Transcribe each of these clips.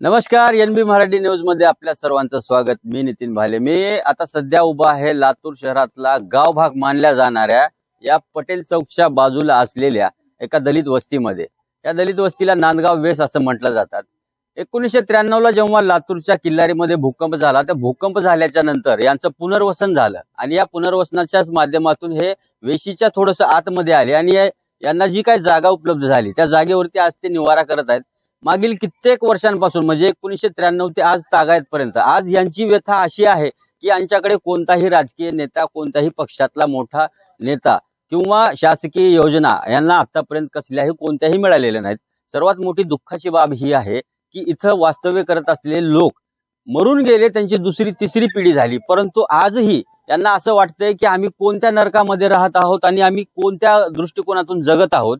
नमस्कार, NB Marathi news मध्ये आपल्या सर्वांचं स्वागत। मी नितीन भाले। मी आता सध्या उभा आहे लातूर शहरातला गाव भाग मानल्या जाणाऱ्या या पटेल चौकच्या बाजूला असलेल्या एका दलित वस्तीमध्ये। या दलित वस्तीला नांदगाव वेस असं म्हटलं जातात। 1993 ला जेव्हा लातूरच्या किल्लारीमध्ये भूकंप झाला, त्या भूकंप झाल्याच्या नंतर यांचं पुनर्वसन झालं आणि या पुनर्वसनाच्या माध्यमातून हे वेशीच्या थोडस आतमध्ये आले आणि यांना जी काही जागा उपलब्ध झाली त्या जागेवरती आज ते निवारा करत आहेत। मागील कित्येक वर्षांपासून म्हणजे 1993 ते आज तागायतपर्यंत आज यांची व्यथा अशी आहे की यांच्याकडे कोणताही राजकीय नेता, कोणताही पक्षातला मोठा नेता किंवा शासकीय योजना यांना आतापर्यंत कसल्याही कोणत्याही मिळालेल्या नाहीत। सर्वात मोठी दुःखाची बाब ही आहे की इथं वास्तव्य करत असलेले लोक मरून गेले, त्यांची दुसरी तिसरी पिढी झाली, परंतु आजही यांना असं वाटतंय की आम्ही कोणत्या नरकामध्ये राहत आहोत आणि आम्ही कोणत्या दृष्टिकोनातून जगत आहोत।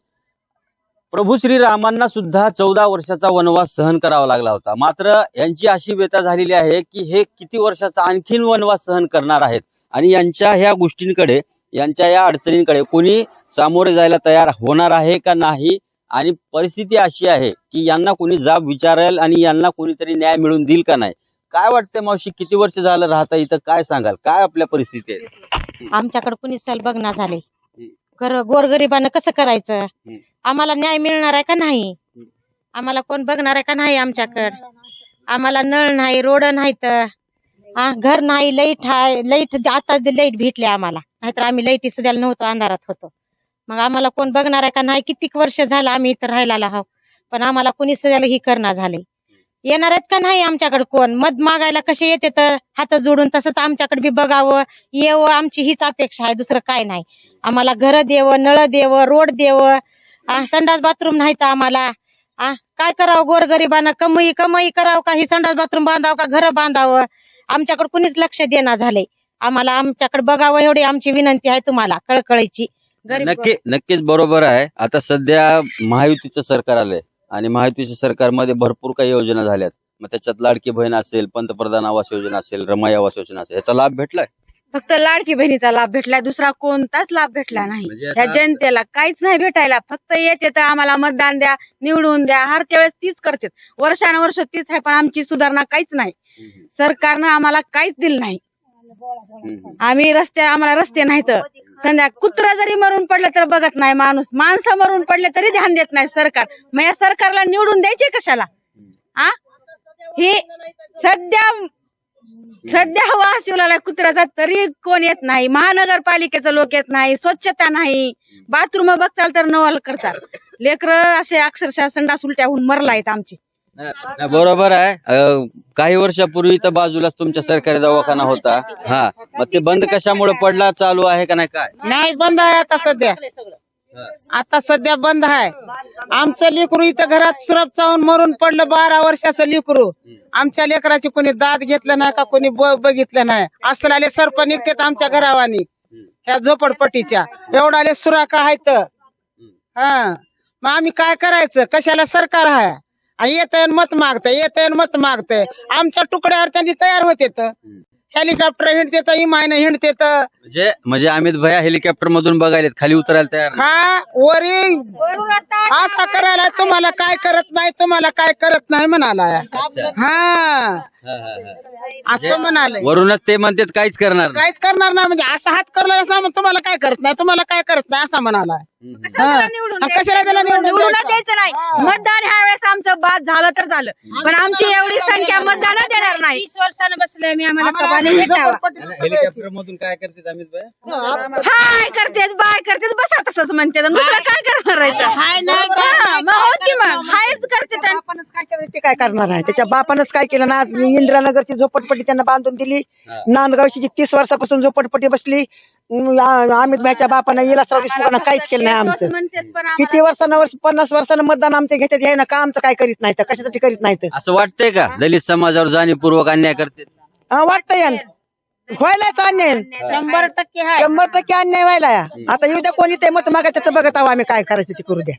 प्रभू श्रीरामांना सुद्धा 14 वर्षाचा वनवास सहन करावा लागला होता, मात्र यांची अशी व्यथा झालेली आहे की हे किती वर्षाचा आणखीन वनवास सहन करणार आहेत आणि यांच्या ह्या गोष्टींकडे, यांच्या या अडचणींकडे कोणी सामोरे जायला तयार होणार आहे का नाही। आणि परिस्थिती अशी आहे की यांना कोणी जाब विचारेल आणि यांना कोणीतरी न्याय मिळवून देईल का नाही। काय वाटतंय मावशी, किती वर्ष झालं राहता इथं, काय सांगाल, काय आपल्या परिस्थिती आहे? आमच्याकडे कुणी सल बघणार झाले, गोरगरिबांना कसं करायचं, आम्हाला न्याय मिळणार आहे का नाही, आम्हाला कोण बघणार आहे का नाही। आमच्याकडे आम्हाला नळ नाही, रोड नाहीत, घर नाही, लाईट आहे, लाईट आता लाईट भेटले आम्हाला, नाहीतर आम्ही लाईटी सुद्धा नव्हतो, अंधारात होतो। मग आम्हाला कोण बघणार आहे का नाही। कितीक वर्ष झालं आम्ही इथं राहायला आहोत, पण आम्हाला कोणी सुद्धा ही करणार झाले। येणार आहेत का नाही आमच्याकडे कोण, मत मागायला कसे येते तर हात जोडून, तसंच आमच्याकडे बी बघावं येवं, आमची हीच अपेक्षा आहे, दुसरं काय नाही। आम्हाला घर देवं, नळ देवं, रोड देवं, संडास बाथरूम नाही तर आम्हाला काय करावं। गोरगरिबांना कमाई करावं का, ही संडास बाथरूम बांधावं का, घर बांधावं, आमच्याकडे कुणीच लक्ष देणार झाले। आम्हाला आमच्याकडे बघावं एवढी आमची विनंती आहे तुम्हाला, कळकळीची। नक्कीच बरोबर आहे। आता सध्या महायुतीचं सरकार आलंय आणि महायुतीच्या सरकारमध्ये भरपूर काही योजना झाल्यात, मग त्याच्यात लाडकी बहीण असेल, पंतप्रधान आवास योजना असेल, रमाई आवास योजना असेल, याचा लाभ भेटलाय? फक्त लाडकी बहिणीचा लाभ भेटलाय, दुसरा कोणताच लाभ भेटला नाही। या जनतेला काहीच नाही भेटायला, फक्त येते तर आम्हाला मतदान द्या, निवडून द्या, हर त्यावेळेस तीच करते, वर्षानुवर्ष तीच आहे, पण आमची सुधारणा काहीच नाही। सरकारनं आम्हाला काहीच दिलं नाही। आम्ही आम्हाला रस्ते नाहीत, संध्या कुत्रा जरी मरून पडलं तर बघत नाही माणूस, माणसं मरून पडले तरी ध्यान देत नाही सरकार। मग या सरकारला निवडून द्यायचे कशाला? हे सध्या हवा शिवला कुत्र्याचा तरी कोण येत नाही, महानगरपालिकेचं लोक येत नाही, स्वच्छता नाही, बाथरूम बघचाल तर नवल करतात, लेकर असे अक्षरशः संडास उलट्या होऊन मरलायत आमची। बरोबर आहे। काही वर्षापूर्वी तर बाजूलाच तुमच्या सरकारी दवाखाना होता, मग ते बंद कशामुळे पडला, चालू आहे का नाही? काय नाही, बंद आहे आता सध्या बंद आहे। आमचं लेकरू इथं घरात सुरप चावून मरून पडलं, 12 वर्षाचं लेकरू। आमच्या लेकराची कोणी दाद घेतलं नाही का, कोणी बघितलं नाही। असलाले सरप निघतात आमच्या घरावानी, ह्या झोपडपट्टीच्या एवढाले सुराखा आहेत। मग आम्ही काय करायचं, कशाला सरकार आहे? येतंय मत मागतंय, आमच्या तुकड्यावर त्यांनी तयार होते, हेलिकॉप्टर हिंडते तर इमायनं हिंडते तर म्हणजे अमित भैया हेलिकॉप्टर मधून बघायला खाली उतरायला तयार वरी असं करायला, तुम्हाला काय करत नाही म्हणाला। असं म्हणाले, वरूनच ते म्हणतात काहीच करणार नाही, म्हणजे असं हात करला तुम्हाला काय करत नाही असं म्हणाला। कशाला त्याला निवडून द्यायचं नाही, मतदान ह्या वेळेस आमचं बाद झालं तर झालं, पण आमची एवढी संख्या मतदान देणार नाही। 20 वर्षानं बसले मी, आम्हाला हेलिकॉप्टर मधून काय करतात अमित भैया? हाय करतेत, बाय करतेत, बसा तसंच म्हणते, दुसरं काय करणार हायच करते। ते काय करणार आहे, त्याच्या बापानच काय केलं ना, आज इंदिरानगरची झोपडपट्टी त्यांना बांधून दिली, नांदगावची 30 वर्षापासून झोपडपट्टी बसली, अमित भाईच्या बापानं इलासराव देशमुखांना काहीच केलं नाही। आमचं किती वर्षानं 50 वर्षानं मतदान आमचं घेतात, हे ना का आमचं काय करीत नाही, कशासाठी करीत नाही। असं वाटतंय का दलित समाजावर जाणीवपूर्वक अन्याय करते? वाटतंय, व्हायलाच अन्याय, 100% अन्याय व्हायला। आता येऊ द्या कोणी ते मत मागा, त्याचं बघत आहो आम्ही काय करायचं ते करू द्या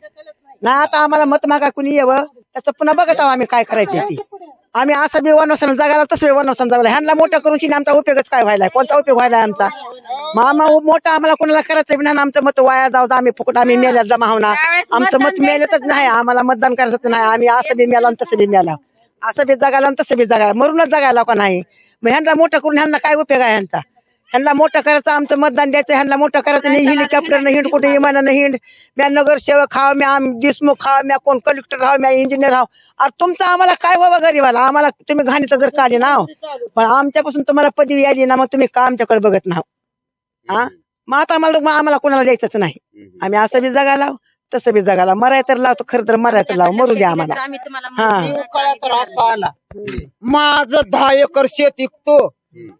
ना। आता आम्हाला मत मागा कुणी यावं, त्याचं पुन्हा बघत आहो आम्ही काय करायचं ते। आम्ही असं बी वनवसन जगायला, तसं वनवसन जगायला, ह्यांना मोठं करून शिने आमचा उपयोगच काय व्हायला, कोणता उपयोग व्हायला आमचा? मोठा आम्हाला कोणाला करायचं नाही, आमचं मत वाया जाऊ, आम्ही फुकट आम्ही मेल्यात जमा होणार, आमचं मत मेलतच नाही, आम्हाला मतदान करायचं नाही, आम्ही असं बी मेला तसं बी मेला। असं बी जगायला आणि तसं बी जगायला, मरूनच जगायला का नाही. मग ह्यांना मोठं करून ह्यांना काय उपयोग आहे ह्यांचा? ह्यांना मोठं करायचं, आमचं मतदान द्यायचं, ह्यांना मोठं करायचं नाही. हेलिकॉप्टरनं हिंड, कुठे विमानानं हिंड. म्या नगरसेवक हाव, म्या देशमुख हाव, म्या कोण कलेक्टर हाव, म्या इंजिनियर हाव. अरे तुमचं आम्हाला काय व्हावं गरीबाला? आम्हाला तुम्ही घाणीचं जर काढली ना, पण आमच्यापासून तुम्हाला पदवी आली ना, मग तुम्ही का आमच्याकडे बघत ना? हा, मग आता आम्हाला कोणाला द्यायचंच नाही. आम्ही असं बी जगायला तसं बी जगायला. मराय तर लावतो, खरं तर मराय तर लाव, मरू द्या आम्हाला. हा, देवकाळा तर असा आला, माझं 10 एकर शेत विकतो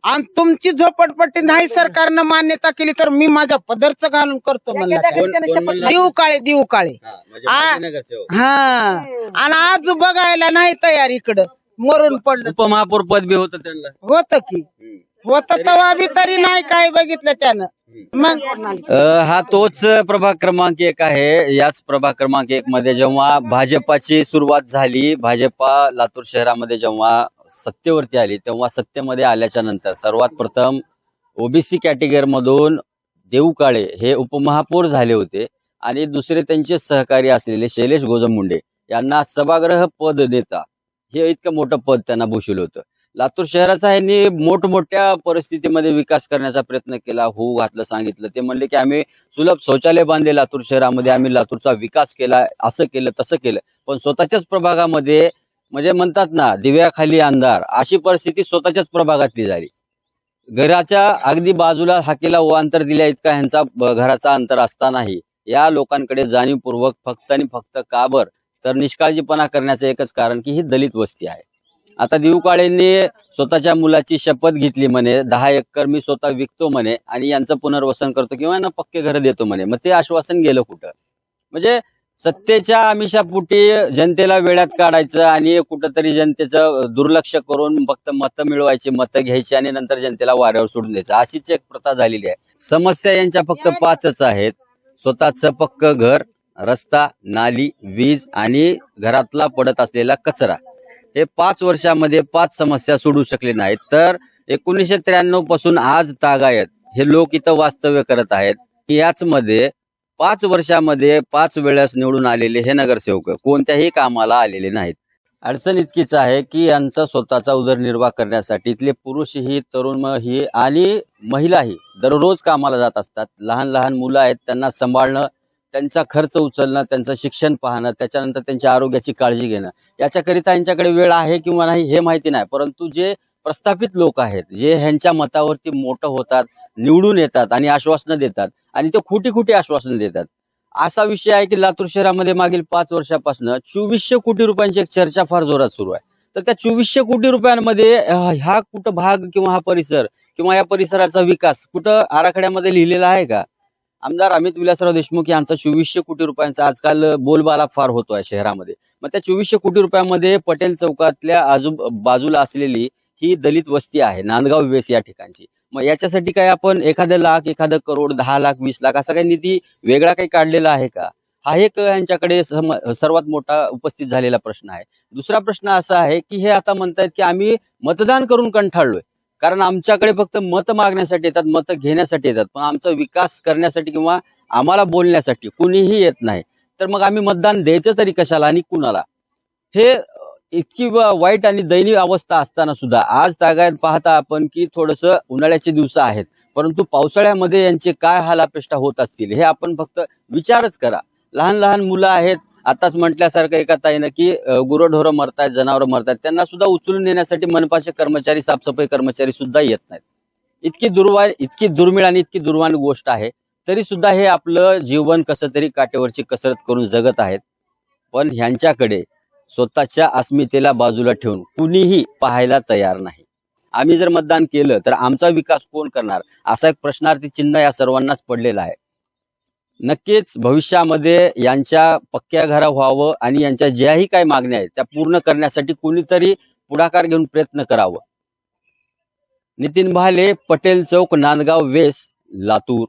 आणि तुमची झोपडपट्टी नाही सरकारनं मान्यता केली तर मी माझ्या पदरचं घालून करतो म्हणला. देऊ काळे हा, आणि आज बघायला नाही तयार, इकडं मरून पडलं. उपमहापौर पद बी होतं त्यांना. होत की होत तवा बी तरी नाही काय बघितलं त्यानं. मग हा तोच प्रभाग क्रमांक 1 आहे. याच प्रभाग क्रमांक 1 मध्ये जेव्हा भाजपाची सुरुवात झाली, भाजपा लातूर शहरामध्ये जेव्हा सत्तेवरती आली, तेव्हा सत्तेमध्ये आल्याच्या नंतर सर्वात प्रथम ओबीसी कॅटेगरी मधून देऊ काळे हे उपमहापौर झाले होते आणि दुसरे त्यांचे सहकारी असलेले शैलेश गोजममुंडे यांना सभागृह पद देता हे इतकं मोठं पद त्यांना भूषवलं होतं. लातूर शहराचा यांनी मोठमोठ्या परिस्थितीमध्ये विकास करण्याचा प्रयत्न केला, होऊ घातलं, सांगितलं. ते म्हणले की आम्ही सुलभ शौचालय बांधले लातूर शहरामध्ये, आम्ही लातूरचा विकास केला, असं केलं तसं केलं. पण स्वतःच्याच प्रभागामध्ये म्हणजे म्हणतात ना, दिव्याखाली अंधार, अशी परिस्थिती स्वतःच्याच प्रभागातली झाली. घराच्या अगदी बाजूला हाकेला अंतर दिल्या इतका ह्यांचा घराचा अंतर असतानाही या लोकांकडे जाणीवपूर्वक फक्त आणि फक्त का बर तर निष्काळजीपणा करण्याचं एकच कारण की ही दलित वस्ती आहे. आता देऊ काळेंनी स्वतःच्या मुलाची शपथ घेतली म्हणे, 10 एकर मी स्वतः विकतो म्हणे आणि यांचं पुनर्वसन करतो किंवा यांना पक्के घर देतो म्हणे. मग ते आश्वासन गेलं कुठं? म्हणजे सत्तेच्या आमिषापोटी जनतेला वेळात काढायचं आणि कुठंतरी जनतेचं दुर्लक्ष करून फक्त मतं मिळवायची, मतं घ्यायची आणि नंतर जनतेला वाऱ्यावर सोडून द्यायचं, अशीच एक प्रथा झालेली आहे. समस्या यांच्या फक्त 5च आहेत: स्वतःचं पक्क घर, रस्ता, नाली, वीज आणि घरातला पडत असलेला कचरा. हे 5 वर्षामध्ये 5 समस्या सोडू शकले नाहीत. तर 1993 पासून आज तागायत हे लोक इथं वास्तव्य करत आहेत. याच मध्ये 5 वर्षामध्ये 5 वेळेस निवडून आलेले हे नगरसेवक कोणत्याही कामाला आलेले नाहीत. अडचण इतकीच आहे की यांचा स्वतःचा उदरनिर्वाह करण्यासाठी इथले पुरुषही, तरुणही आणि महिलाही दररोज कामाला जात असतात. लहान लहान मुलं आहेत, त्यांना सांभाळणं, त्यांचा खर्च उचलणं, त्यांचं शिक्षण पाहणं, त्याच्यानंतर त्यांच्या आरोग्याची काळजी घेणं, याच्याकरिता यांच्याकडे वेळ आहे किंवा नाही हे माहिती नाही. परंतु जे प्रस्थापित लोक आहेत, जे ह्यांच्या मतावरती मोठं होतात, निवडून येतात आणि आश्वासनं देतात आणि ते खोटी खोटी आश्वासनं देतात. असा विषय आहे की लातूर शहरामध्ये मागील 5 वर्षापासून 2400 कोटी रुपयांची एक चर्चा फार जोरात सुरू आहे. तर त्या 2400 कोटी रुपयांमध्ये हा कुठं भाग किंवा हा परिसर किंवा या परिसराचा विकास कुठं आराखड्यामध्ये लिहिलेला आहे का? आमदार अमित विलासराव देशमुख यांचा 2400 कोटी रुपयांचा आजकाल बोलबाला फार होतोय शहरामध्ये. मग त्या 2400 कोटी रुपयामध्ये पटेल चौकातल्या बाजूला असलेली ही दलित वस्ती आहे, नांदगाव वेस या ठिकाणची. मग याच्यासाठी काय आपण एखादं लाख, एखादं करोड, 10 लाख, 20 लाख असा काही निधी वेगळा काही काढलेला आहे का? हा एक यांच्याकडे सर्वात मोठा उपस्थित झालेला प्रश्न आहे. दुसरा प्रश्न असा आहे की हे आता म्हणतायत की आम्ही मतदान करून कंटाळलोय, कारण आमच्याकडे फक्त मत मागण्यासाठी येतात, मत घेण्यासाठी येतात, पण आमचा विकास करण्यासाठी किंवा आम्हाला बोलण्यासाठी कुणीही येत नाही. तर मग आम्ही मतदान द्यायचं तरी कशाला आणि कुणाला? हे इतकी वाईट आणि दयनीय अवस्था असताना सुद्धा आज तागायत पाहता आपण की थोडंसं उन्हाळ्याचे दिवस आहेत, परंतु पावसाळ्यामध्ये यांचे काय हाल अपेष्टा होत असतील हे आपण फक्त विचारच करा. लहान लहान मुलं आहेत, आताच म्हटल्यासारखं एका ताईनं की गुरंढोरं मरतायत, जनावरं मरतायत, त्यांना सुद्धा उचलून नेण्यासाठी मनपाचे कर्मचारी, साफसफाई कर्मचारी सुद्धा येत नाहीत. इतकी दुर्मिळ आणि इतकी दुर्वाण गोष्ट आहे. तरी सुद्धा हे आपलं जीवन कसं तरी काटेवरची कसरत करून जगत आहेत. पण ह्यांच्याकडे स्वतःच्या अस्मितेला बाजूला ठेवून कुणीही पाहायला तयार नाही. आम्ही जर मतदान केलं तर आमचा विकास कोण करणार, असा एक प्रश्नार्थी चिन्ह या सर्वांनाच पडलेला आहे. नक्कीच भविष्यामध्ये यांच्या पक्क्या घरा व्हावं आणि यांच्या ज्याही काही मागण्या आहेत त्या पूर्ण करण्यासाठी कुणीतरी पुढाकार घेऊन प्रयत्न करावं. नितीन भाले, पटेल चौक, नांदगाव वेस, लातूर.